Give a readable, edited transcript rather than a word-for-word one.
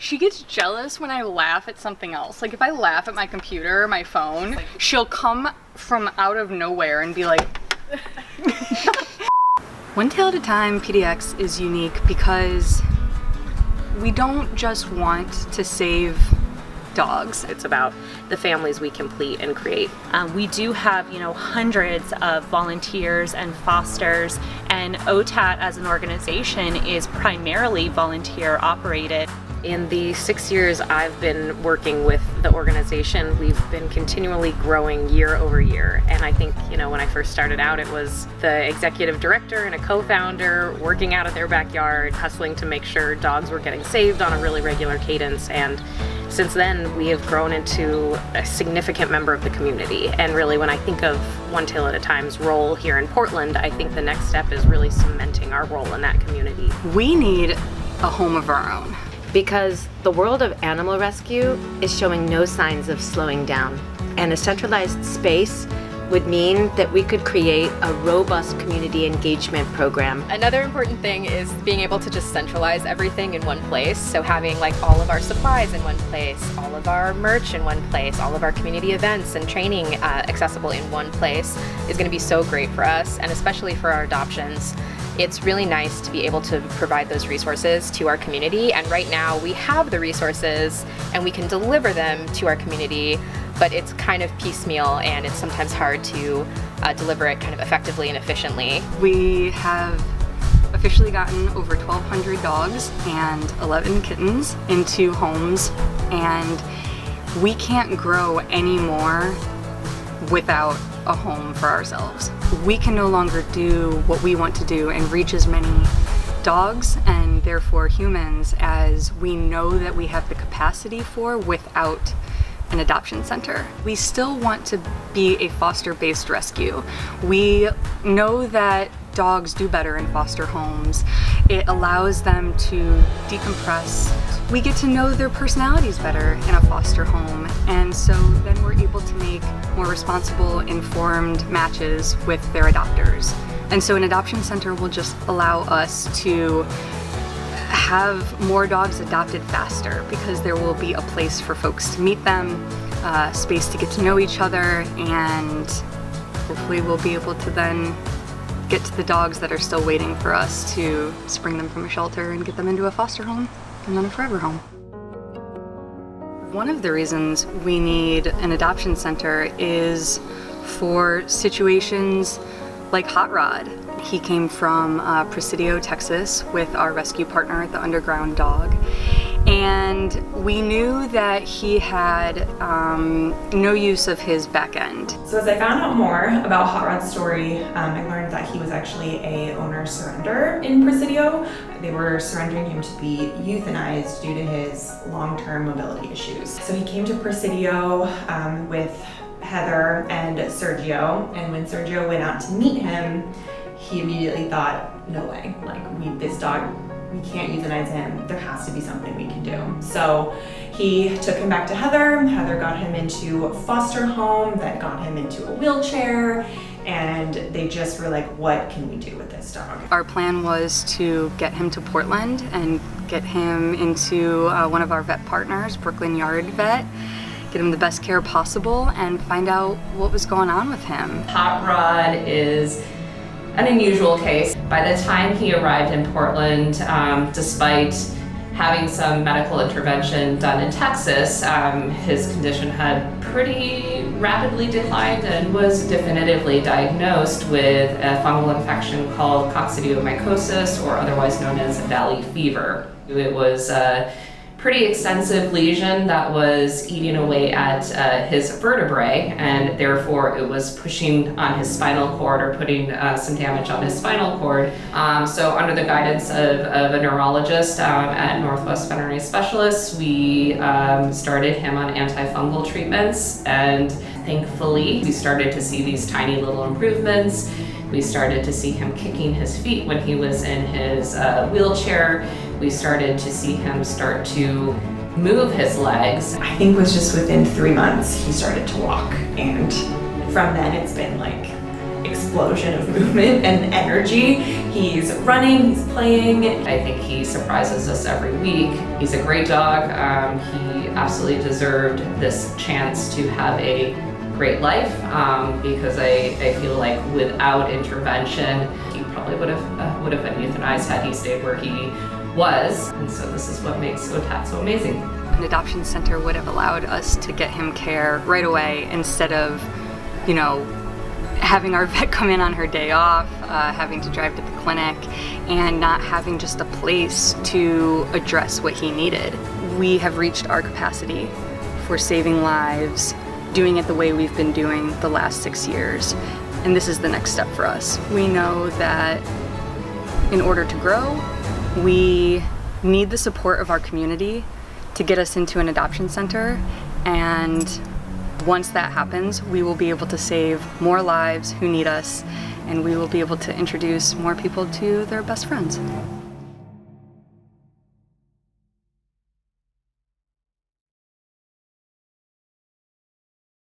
She gets jealous when I laugh at something else. Like if I laugh at my computer or my phone, she'll come from out of nowhere and be like... One Tail at a Time PDX is unique because we don't just want to save dogs. It's about the families we complete and create. We do have, hundreds of volunteers and fosters, and OTAT as an organization is primarily volunteer operated. In the 6 years I've been working with the organization, we've been continually growing year over year. And I think, when I first started out, it was the executive director and a co-founder working out of their backyard, hustling to make sure dogs were getting saved on a really regular cadence. And since then, we have grown into a significant member of the community. And really, when I think of One Tail at a Time's role here in Portland, I think the next step is really cementing our role in that community. We need a home of our own. Because the world of animal rescue is showing no signs of slowing down. And a centralized space would mean that we could create a robust community engagement program. Another important thing is being able to just centralize everything in one place. So having all of our supplies in one place, all of our merch in one place, all of our community events and training accessible in one place is going to be so great for us, and especially for our adoptions. It's really nice to be able to provide those resources to our community, and right now we have the resources and we can deliver them to our community, but it's kind of piecemeal and it's sometimes hard to deliver it kind of effectively and efficiently. We have officially gotten over 1,200 dogs and 11 kittens into homes, and we can't grow anymore without a home for ourselves. We can no longer do what we want to do and reach as many dogs and therefore humans as we know that we have the capacity for without an adoption center. We still want to be a foster-based rescue. We know that dogs do better in foster homes. It allows them to decompress. We get to know their personalities better in a foster home, and so then we're able to make more responsible, informed matches with their adopters. And so an adoption center will just allow us to have more dogs adopted faster because there will be a place for folks to meet them, space to get to know each other, and hopefully we'll be able to then get to the dogs that are still waiting for us to spring them from a shelter and get them into a foster home and then a forever home. One of the reasons we need an adoption center is for situations like Hotrod. He came from Presidio, Texas with our rescue partner, the Underground Dog. And we knew that he had no use of his back end. So as I found out more about Hotrod's story, I learned that he was actually a owner surrender in Presidio. They were surrendering him to be euthanized due to his long-term mobility issues. So he came to Presidio with Heather and Sergio, and when Sergio went out to meet him, he immediately thought, no way, this dog, we can't euthanize him. There has to be something we can do. So he took him back to Heather. Heather got him into a foster home that got him into a wheelchair, and they just were like, what can we do with this dog? Our plan was to get him to Portland and get him into one of our vet partners, Brooklyn Yard Vet, get him the best care possible and find out what was going on with him. Hotrod is an unusual case. By the time he arrived in Portland, despite having some medical intervention done in Texas, his condition had pretty rapidly declined and was definitively diagnosed with a fungal infection called coccidioidomycosis, or otherwise known as valley fever. It was a pretty extensive lesion that was eating away at his vertebrae, and therefore it was pushing on his spinal cord or putting some damage on his spinal cord. So under the guidance of a neurologist at Northwest Veterinary Specialists, we started him on antifungal treatments, and thankfully we started to see these tiny little improvements. We started to see him kicking his feet when he was in his wheelchair. We started to see him start to move his legs. I think it was just within 3 months he started to walk, and from then it's been explosion of movement and energy. He's running, he's playing. I think he surprises us every week. He's a great dog. He absolutely deserved this chance to have a great life because I feel like without intervention, he probably would have been euthanized had he stayed where he was. And so this is what makes OTAT so amazing. An adoption center would have allowed us to get him care right away instead of, having our vet come in on her day off, having to drive to the clinic, and not having just a place to address what he needed. We have reached our capacity for saving lives, doing it the way we've been doing the last 6 years, and this is the next step for us. We know that in order to grow, we need the support of our community to get us into an adoption center, and once that happens, we will be able to save more lives who need us, and we will be able to introduce more people to their best friends.